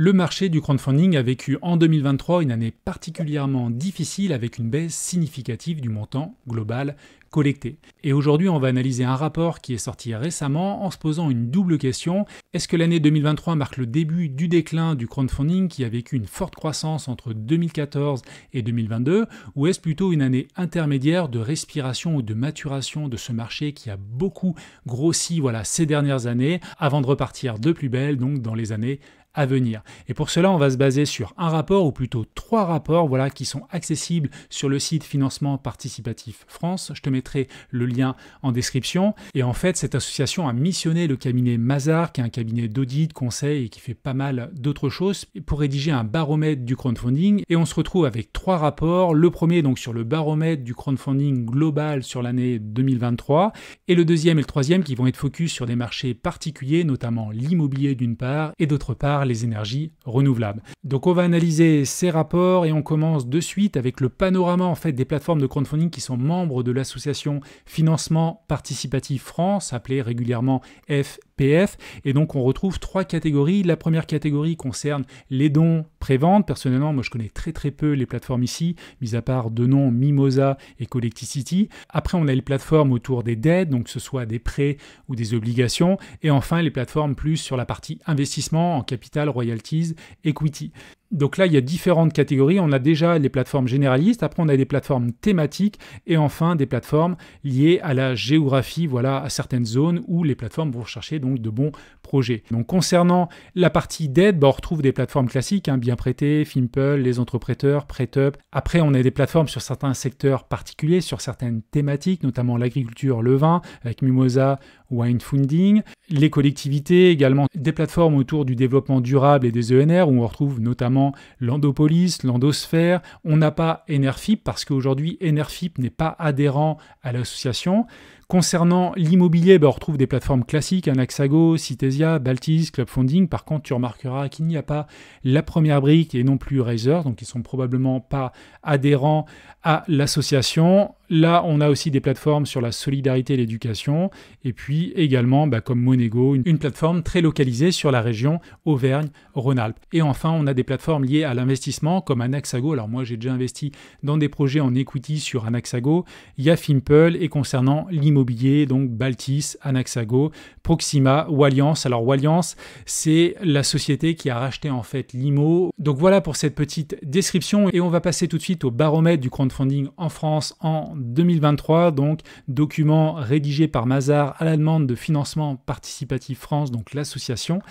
Le marché du crowdfunding a vécu en 2023 une année particulièrement difficile avec une baisse significative du montant global collecté. Et aujourd'hui, on va analyser un rapport qui est sorti récemment en se posant une double question. Est-ce que l'année 2023 marque le début du déclin du crowdfunding qui a vécu une forte croissance entre 2014 et 2022 ou est-ce plutôt une année intermédiaire de respiration ou de maturation de ce marché qui a beaucoup grossi ces dernières années avant de repartir de plus belle donc dans les années à venir. Et pour cela, on va se baser sur un rapport, ou plutôt 3 rapports, qui sont accessibles sur le site Financement Participatif France. Je te mettrai le lien en description. Et en fait, cette association a missionné le cabinet Mazars, qui est un cabinet d'audit, conseil et qui fait pas mal d'autres choses, pour rédiger un baromètre du crowdfunding. Et on se retrouve avec 3 rapports. Le premier, donc, sur le baromètre du crowdfunding global sur l'année 2023. Et le deuxième et le troisième qui vont être focus sur des marchés particuliers, notamment l'immobilier d'une part, et d'autre part, les énergies renouvelables. Donc on va analyser ces rapports et on commence de suite avec le panorama des plateformes de crowdfunding qui sont membres de l'association Financement Participatif France, appelée régulièrement FPF. Et donc on retrouve 3 catégories. La première catégorie concerne les dons pré-vente. Personnellement, moi je connais très peu les plateformes ici, mis à part deux noms, Mimosa et Collecticity. Après on a les plateformes autour des dettes, donc que ce soit des prêts ou des obligations. Et enfin les plateformes plus sur la partie investissement en capital, royalties, equity. Donc là, il y a différentes catégories. On a déjà les plateformes généralistes, après on a des plateformes thématiques et enfin des plateformes liées à la géographie, à certaines zones où les plateformes vont chercher donc de bons projets. Donc concernant la partie dette, on retrouve des plateformes classiques, Bien Prêté, Fimple, les entrepreneurs, PrêtUp. Après, on a des plateformes sur certains secteurs particuliers, sur certaines thématiques, notamment l'agriculture, le vin, avec Mimosa, Wine Funding. Les collectivités, également des plateformes autour du développement durable et des ENR, où on retrouve notamment Landopolis, Landosphère. On n'a pas Enerfip parce qu'aujourd'hui, Enerfip n'est pas adhérent à l'association. Concernant l'immobilier, on retrouve des plateformes classiques, Anaxago, Citesia, Baltis, Club Funding. Par contre, tu remarqueras qu'il n'y a pas la première brique et non plus Razer, donc ils ne sont probablement pas adhérents à l'association. Là, on a aussi des plateformes sur la solidarité et l'éducation, et puis également, comme Monego, une plateforme très localisée sur la région Auvergne-Rhône-Alpes. Et enfin, on a des plateformes liées à l'investissement, comme Anaxago. Alors moi, j'ai déjà investi dans des projets en equity sur Anaxago. Il y a Fimple, et concernant l'immobilier, donc Baltis, Anaxago, Proxima, Walliance. Alors Walliance, c'est la société qui a racheté en fait l'IMO. Donc voilà pour cette petite description, et on va passer tout de suite au baromètre du crowdfunding en France en 2023, donc document rédigé par Mazars à la demande de Financement Participatif France, donc l'association.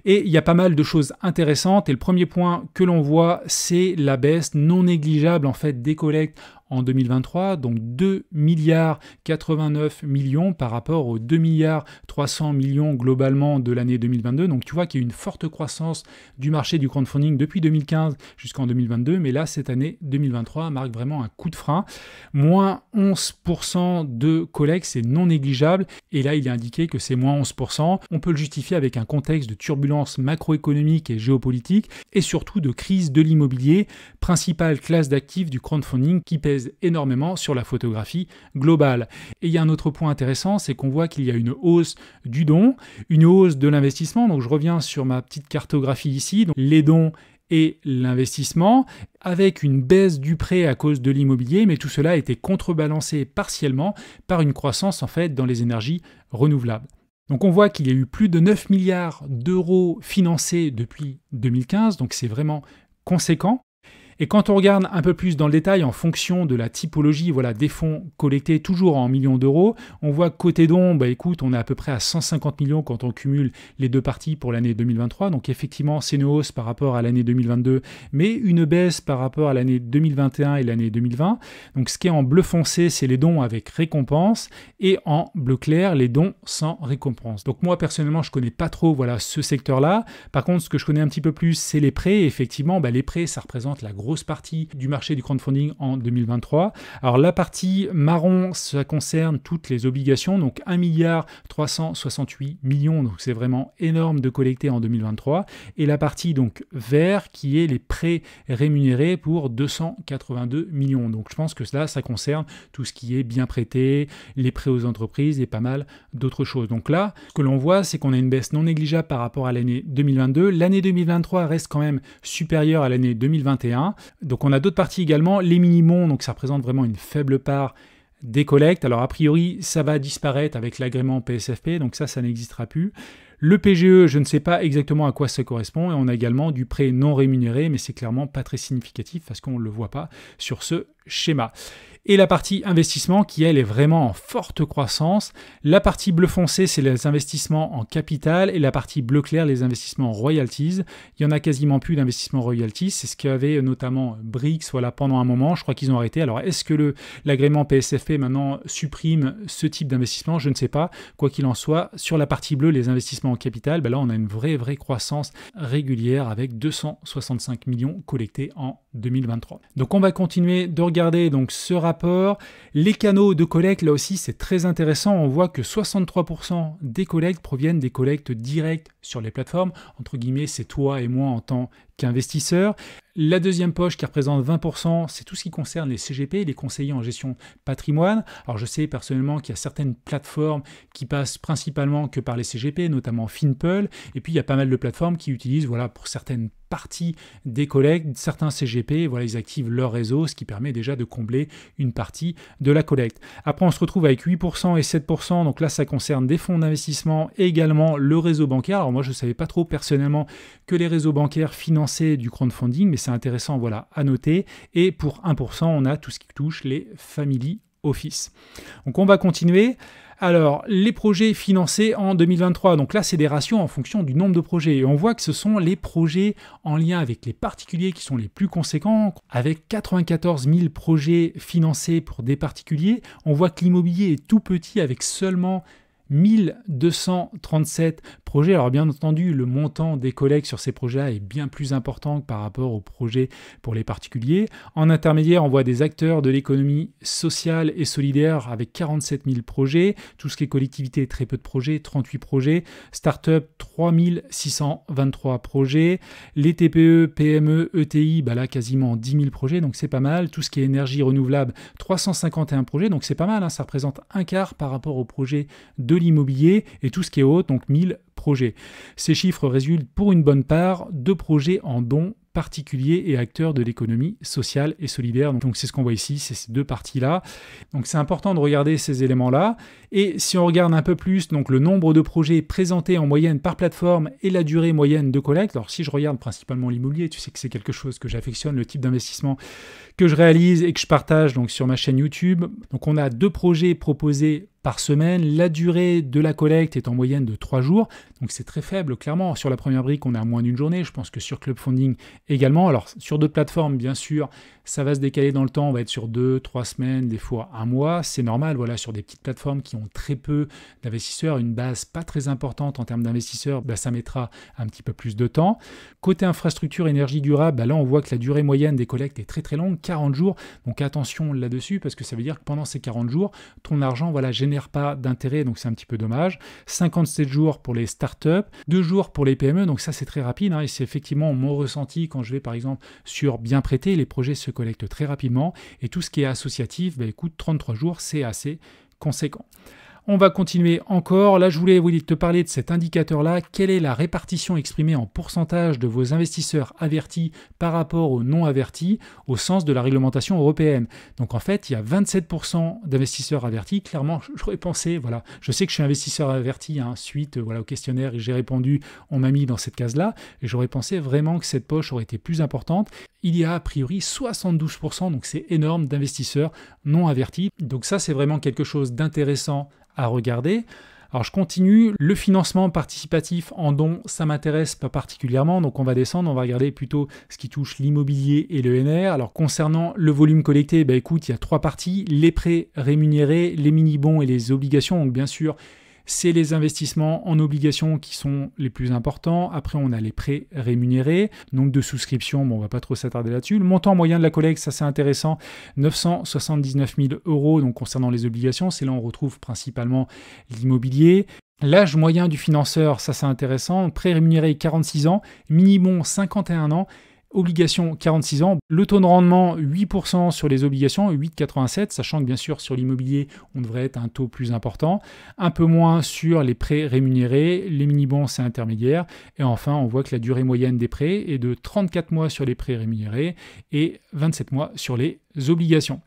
Et il y a pas mal de choses intéressantes, et le premier point que l'on voit, c'est la baisse non négligeable des collectes en 2023, donc 2,89 milliards par rapport aux 2,3 milliards globalement de l'année 2022. Donc tu vois qu'il y a eu une forte croissance du marché du crowdfunding depuis 2015 jusqu'en 2022, mais là, cette année 2023 marque vraiment un coup de frein. Moins 11% de collecte, c'est non négligeable, et là, il est indiqué que c'est moins 11%. On peut le justifier avec un contexte de turbulence macroéconomique et géopolitique, et surtout de crise de l'immobilier, principale classe d'actifs du crowdfunding qui pèse énormément sur la photographie globale. Et il y a un autre point intéressant, c'est qu'on voit qu'il y a une hausse du don, une hausse de l'investissement. Donc je reviens sur ma petite cartographie ici, donc les dons et l'investissement, avec une baisse du prêt à cause de l'immobilier, mais tout cela a été contrebalancé partiellement par une croissance dans les énergies renouvelables. Donc on voit qu'il y a eu plus de 9 milliards d'euros financés depuis 2015, donc c'est vraiment conséquent. Et quand on regarde un peu plus dans le détail en fonction de la typologie des fonds collectés toujours en millions d'euros, on voit que côté dons, on est à peu près à 150 millions quand on cumule les deux parties pour l'année 2023. Donc effectivement, c'est une hausse par rapport à l'année 2022, mais une baisse par rapport à l'année 2021 et l'année 2020. Donc ce qui est en bleu foncé, c'est les dons avec récompense, et en bleu clair, les dons sans récompense. Donc moi, personnellement, je ne connais pas trop ce secteur-là. Par contre, ce que je connais un petit peu plus, c'est les prêts. Et effectivement, les prêts, ça représente la grosse grosse partie du marché du crowdfunding en 2023. Alors la partie marron, ça concerne toutes les obligations, donc 1,368 milliard, donc c'est vraiment énorme de collecter en 2023. Et la partie donc vert qui est les prêts rémunérés pour 282 millions. Donc je pense que là, ça concerne tout ce qui est bien prêté, les prêts aux entreprises et pas mal d'autres choses. Donc là, ce que l'on voit, c'est qu'on a une baisse non négligeable par rapport à l'année 2022. L'année 2023 reste quand même supérieure à l'année 2021. Donc on a d'autres parties également, les mini-bons, donc ça représente vraiment une faible part des collectes. Alors a priori, ça va disparaître avec l'agrément PSFP, donc ça n'existera plus. Le PGE, je ne sais pas exactement à quoi ça correspond, et on a également du prêt non rémunéré, mais c'est clairement pas très significatif parce qu'on ne le voit pas sur ce schéma. Et la partie investissement qui, elle, est vraiment en forte croissance. La partie bleu foncé, c'est les investissements en capital, et la partie bleu clair, les investissements en royalties. Il n'y en a quasiment plus d'investissements royalties. C'est ce qu'avait notamment Brix pendant un moment. Je crois qu'ils ont arrêté. Alors, est-ce que l'agrément PSFP maintenant supprime ce type d'investissement? Je ne sais pas. Quoi qu'il en soit, sur la partie bleue, les investissements en capital, là, on a une vraie croissance régulière avec 265 millions collectés en 2023. Donc, on va continuer de regarder donc ce rapport. Les canaux de collecte, là aussi, c'est très intéressant. On voit que 63% des collectes proviennent des collectes directes sur les plateformes. Entre guillemets, c'est toi et moi en tant qu'investisseurs. La deuxième poche qui représente 20%, c'est tout ce qui concerne les CGP, les conseillers en gestion patrimoine. Alors je sais personnellement qu'il y a certaines plateformes qui passent principalement que par les CGP, notamment Finpel, et puis il y a pas mal de plateformes qui utilisent, pour certaines parties des collectes, certains CGP, ils activent leur réseau, ce qui permet déjà de combler une partie de la collecte. Après, on se retrouve avec 8% et 7%, donc là ça concerne des fonds d'investissement et également le réseau bancaire. Alors moi je ne savais pas trop personnellement que les réseaux bancaires finançaient du crowdfunding, mais c'est intéressant à noter. Et pour 1%, on a tout ce qui touche les family office. Donc on va continuer. Alors, les projets financés en 2023, donc là, c'est des ratios en fonction du nombre de projets. Et on voit que ce sont les projets en lien avec les particuliers qui sont les plus conséquents. Avec 94 000 projets financés pour des particuliers, on voit que l'immobilier est tout petit avec seulement 1237 projets. Alors bien entendu, le montant des collectes sur ces projets-là est bien plus important que par rapport aux projets pour les particuliers. En intermédiaire, on voit des acteurs de l'économie sociale et solidaire avec 47 000 projets. Tout ce qui est collectivité, très peu de projets, 38 projets. Start-up, 3623 projets. Les TPE, PME, ETI, là quasiment 10 000 projets, donc c'est pas mal. Tout ce qui est énergie renouvelable, 351 projets, donc c'est pas mal, ça représente un quart par rapport aux projets de l'immobilier, et tout ce qui est haut, donc 1000 projets. Ces chiffres résultent pour une bonne part de projets en dons particuliers et acteurs de l'économie sociale et solidaire. Donc c'est ce qu'on voit ici, c'est ces deux parties-là. Donc c'est important de regarder ces éléments-là. Et si on regarde un peu plus, donc le nombre de projets présentés en moyenne par plateforme et la durée moyenne de collecte. Alors si je regarde principalement l'immobilier, tu sais que c'est quelque chose que j'affectionne, le type d'investissement que je réalise et que je partage donc sur ma chaîne YouTube. Donc on a 2 projets proposés par semaine. La durée de la collecte est en moyenne de 3 jours. Donc c'est très faible, clairement. Sur la première brique, on est à moins d'une journée. Je pense que sur Clubfunding également. Alors sur d'autres plateformes, bien sûr, ça va se décaler dans le temps. On va être sur 2-3 semaines, des fois un mois. C'est normal, sur des petites plateformes qui ont très peu d'investisseurs, une base pas très importante en termes d'investisseurs, ça mettra un petit peu plus de temps. Côté infrastructure énergie durable, là on voit que la durée moyenne des collectes est très très longue, 40 jours. Donc attention là-dessus, parce que ça veut dire que pendant ces 40 jours, ton argent génère pas d'intérêt, donc c'est un petit peu dommage. 57 jours pour les startups, 2 jours pour les PME, donc ça c'est très rapide, et c'est effectivement mon ressenti quand je vais par exemple sur Bien Prêté, les projets se collectent très rapidement, et tout ce qui est associatif, 33 jours, c'est assez conséquent. On va continuer encore. Là, je voulais te parler de cet indicateur-là. Quelle est la répartition exprimée en pourcentage de vos investisseurs avertis par rapport aux non avertis au sens de la réglementation européenne? Donc, en fait, il y a 27% d'investisseurs avertis. Clairement, j'aurais pensé, je sais que je suis investisseur averti, suite au questionnaire et j'ai répondu, on m'a mis dans cette case-là. Et j'aurais pensé vraiment que cette poche aurait été plus importante. Il y a a priori 72%, donc c'est énorme, d'investisseurs non avertis. Donc ça, c'est vraiment quelque chose d'intéressant à regarder. Alors je continue, le financement participatif en dons, ça m'intéresse pas particulièrement, donc on va descendre, on va regarder plutôt ce qui touche l'immobilier et le NR. Alors concernant le volume collecté, écoute, il y a 3 parties, les prêts rémunérés, les mini-bons et les obligations, donc bien sûr, c'est les investissements en obligations qui sont les plus importants. Après, on a les prêts rémunérés, nombre de souscriptions, bon, on ne va pas trop s'attarder là-dessus. Le montant moyen de la collecte, ça c'est intéressant, 979 000 €, donc concernant les obligations, c'est là où on retrouve principalement l'immobilier. L'âge moyen du financeur, ça c'est intéressant, prêt rémunéré 46 ans, minimum 51 ans, obligations 46 ans, le taux de rendement 8% sur les obligations, 8,87, sachant que bien sûr sur l'immobilier on devrait être à un taux plus important, un peu moins sur les prêts rémunérés, les mini-bons c'est intermédiaire, et enfin on voit que la durée moyenne des prêts est de 34 mois sur les prêts rémunérés et 27 mois sur les obligations.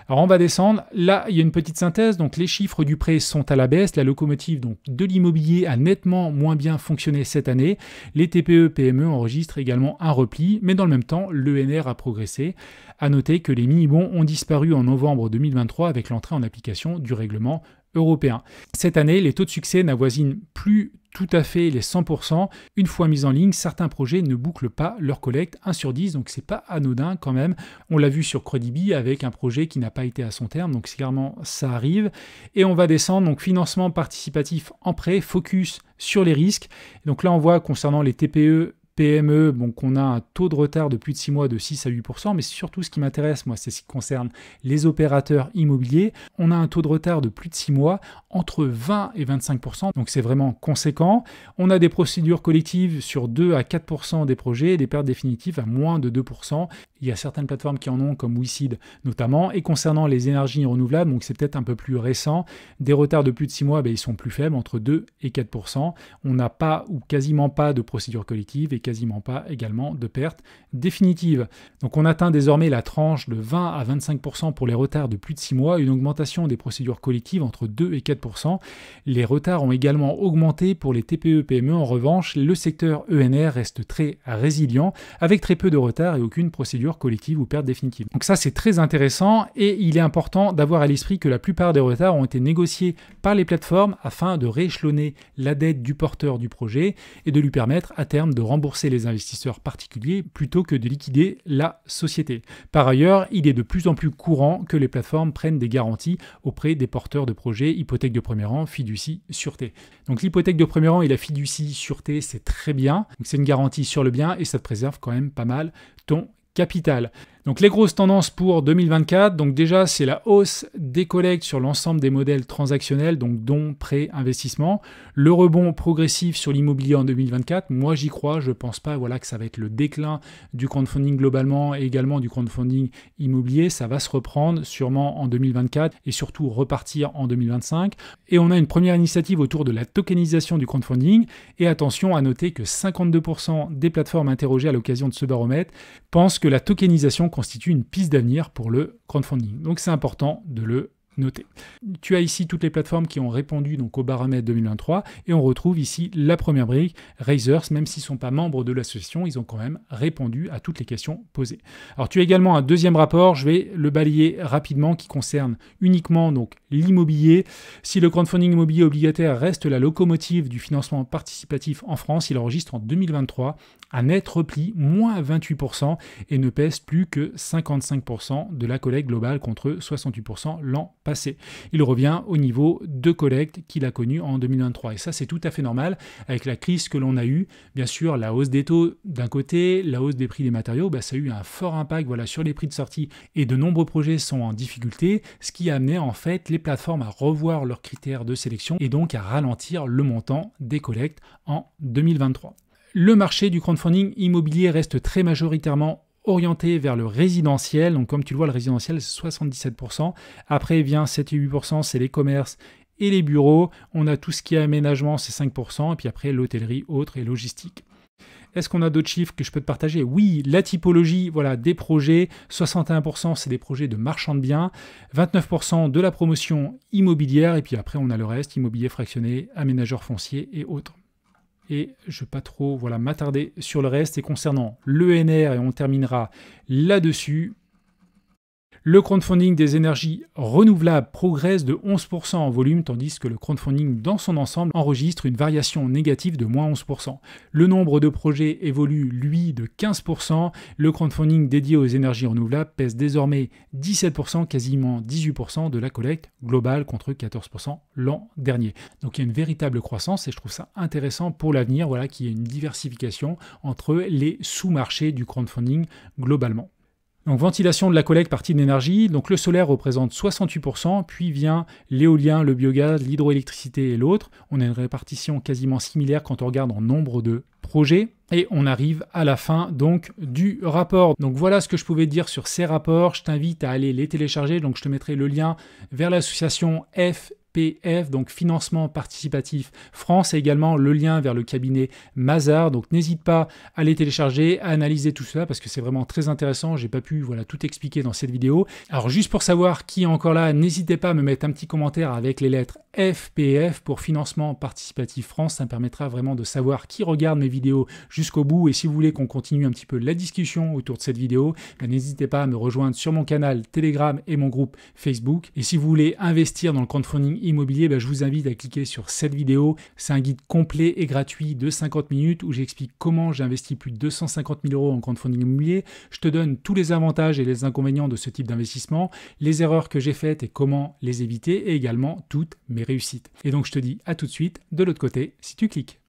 Alors on va descendre, là il y a une petite synthèse, donc les chiffres du prêt sont à la baisse, la locomotive donc, de l'immobilier a nettement moins bien fonctionné cette année, les TPE-PME enregistrent également un repli, mais dans le même temps l'ENR a progressé. À noter que les mini-bons ont disparu en novembre 2023 avec l'entrée en application du règlement européen. Cette année, les taux de succès n'avoisinent plus tout à fait les 100%. Une fois mis en ligne, certains projets ne bouclent pas leur collecte 1 sur 10, donc c'est pas anodin quand même. On l'a vu sur Credibi avec un projet qui n'a pas été à son terme, donc clairement ça arrive. Et on va descendre, donc financement participatif en prêt, focus sur les risques. Donc là on voit concernant les TPE, PME, bon, qu'on a un taux de retard de plus de 6 mois de 6 à 8%, mais surtout ce qui m'intéresse, moi, c'est ce qui concerne les opérateurs immobiliers. On a un taux de retard de plus de 6 mois, entre 20 et 25%, donc c'est vraiment conséquent. On a des procédures collectives sur 2 à 4% des projets, et des pertes définitives à moins de 2%. Il y a certaines plateformes qui en ont, comme WeSeed notamment. Et concernant les énergies renouvelables, donc c'est peut-être un peu plus récent, des retards de plus de 6 mois, ils sont plus faibles, entre 2 et 4%. On n'a pas ou quasiment pas de procédures collectives et quasiment pas également de pertes définitives. Donc on atteint désormais la tranche de 20 à 25% pour les retards de plus de 6 mois, une augmentation des procédures collectives entre 2 et 4%. Les retards ont également augmenté pour les TPE-PME. En revanche, le secteur ENR reste très résilient, avec très peu de retards et aucune procédure collective ou perte définitive. Donc ça c'est très intéressant et il est important d'avoir à l'esprit que la plupart des retards ont été négociés par les plateformes afin de rééchelonner la dette du porteur du projet et de lui permettre à terme de rembourser les investisseurs particuliers plutôt que de liquider la société. Par ailleurs, il est de plus en plus courant que les plateformes prennent des garanties auprès des porteurs de projets, hypothèque de premier rang, fiducie, sûreté. Donc l'hypothèque de premier rang et la fiducie, sûreté, c'est très bien. C'est une garantie sur le bien et ça te préserve quand même pas mal ton capital. Donc les grosses tendances pour 2024, donc déjà c'est la hausse des collectes sur l'ensemble des modèles transactionnels, donc dons, prêts, investissements. Le rebond progressif sur l'immobilier en 2024, moi j'y crois, je ne pense pas que ça va être le déclin du crowdfunding globalement et également du crowdfunding immobilier, ça va se reprendre sûrement en 2024 et surtout repartir en 2025. Et on a une première initiative autour de la tokenisation du crowdfunding et attention à noter que 52% des plateformes interrogées à l'occasion de ce baromètre pensent que la tokenisation constitue une piste d'avenir pour le crowdfunding. Donc c'est important de le noter. Tu as ici toutes les plateformes qui ont répondu donc au baromètre 2023 et on retrouve ici la première brique, Raisers, même s'ils ne sont pas membres de l'association, ils ont quand même répondu à toutes les questions posées. Alors tu as également un deuxième rapport, je vais le balayer rapidement, qui concerne uniquement donc l'immobilier. Si le crowdfunding immobilier obligataire reste la locomotive du financement participatif en France, il enregistre en 2023 un net repli, moins 28%, et ne pèse plus que 55% de la collecte globale contre 68% l'an passé. Il revient au niveau de collecte qu'il a connu en 2023. Et ça, c'est tout à fait normal avec la crise que l'on a eue. Bien sûr, la hausse des taux d'un côté, la hausse des prix des matériaux, ça a eu un fort impact sur les prix de sortie et de nombreux projets sont en difficulté, ce qui a amené en fait les plateformes à revoir leurs critères de sélection et donc à ralentir le montant des collectes en 2023. Le marché du crowdfunding immobilier reste très majoritairement orienté vers le résidentiel. Donc comme tu le vois, le résidentiel, c'est 77%. Après vient 7 et 8%, c'est les commerces et les bureaux. On a tout ce qui est aménagement, c'est 5%. Et puis après, l'hôtellerie, autres et logistique. Est-ce qu'on a d'autres chiffres que je peux te partager? Oui, la typologie des projets, 61% c'est des projets de marchands de biens, 29% de la promotion immobilière, et puis après on a le reste, immobilier fractionné, aménageurs fonciers et autres. Et je ne vais pas trop m'attarder sur le reste. Et concernant l'ENR, et on terminera là-dessus, Le crowdfunding des énergies renouvelables progresse de 11% en volume, tandis que le crowdfunding dans son ensemble enregistre une variation négative de moins 11%. Le nombre de projets évolue, lui, de 15%. Le crowdfunding dédié aux énergies renouvelables pèse désormais 17%, quasiment 18% de la collecte globale contre 14% l'an dernier. Donc il y a une véritable croissance et je trouve ça intéressant pour l'avenir, voilà, qu'il y ait une diversification entre les sous-marchés du crowdfunding globalement. Donc ventilation de la collecte partie d'énergie, donc le solaire représente 68%, puis vient l'éolien, le biogaz, l'hydroélectricité et l'autre. On a une répartition quasiment similaire quand on regarde en nombre de projets. Et on arrive à la fin donc du rapport. Donc voilà ce que je pouvais dire sur ces rapports. Je t'invite à aller les télécharger. Donc je te mettrai le lien vers l'association FPF, donc Financement Participatif France, et également le lien vers le cabinet Mazars. Donc n'hésite pas à les télécharger, à analyser tout cela parce que c'est vraiment très intéressant. J'ai pas pu tout expliquer dans cette vidéo. Alors juste pour savoir qui est encore là, n'hésitez pas à me mettre un petit commentaire avec les lettres FPF pour Financement Participatif France. Ça me permettra vraiment de savoir qui regarde mes vidéos jusqu'au bout. Et si vous voulez qu'on continue un petit peu la discussion autour de cette vidéo, n'hésitez pas à me rejoindre sur mon canal Telegram et mon groupe Facebook. Et si vous voulez investir dans le crowdfunding immobilier, je vous invite à cliquer sur cette vidéo. C'est un guide complet et gratuit de 50 minutes où j'explique comment j'ai investi plus de 250 000 € en crowdfunding immobilier. Je te donne tous les avantages et les inconvénients de ce type d'investissement, les erreurs que j'ai faites et comment les éviter, et également toutes mes réussites. Et donc je te dis à tout de suite de l'autre côté si tu cliques.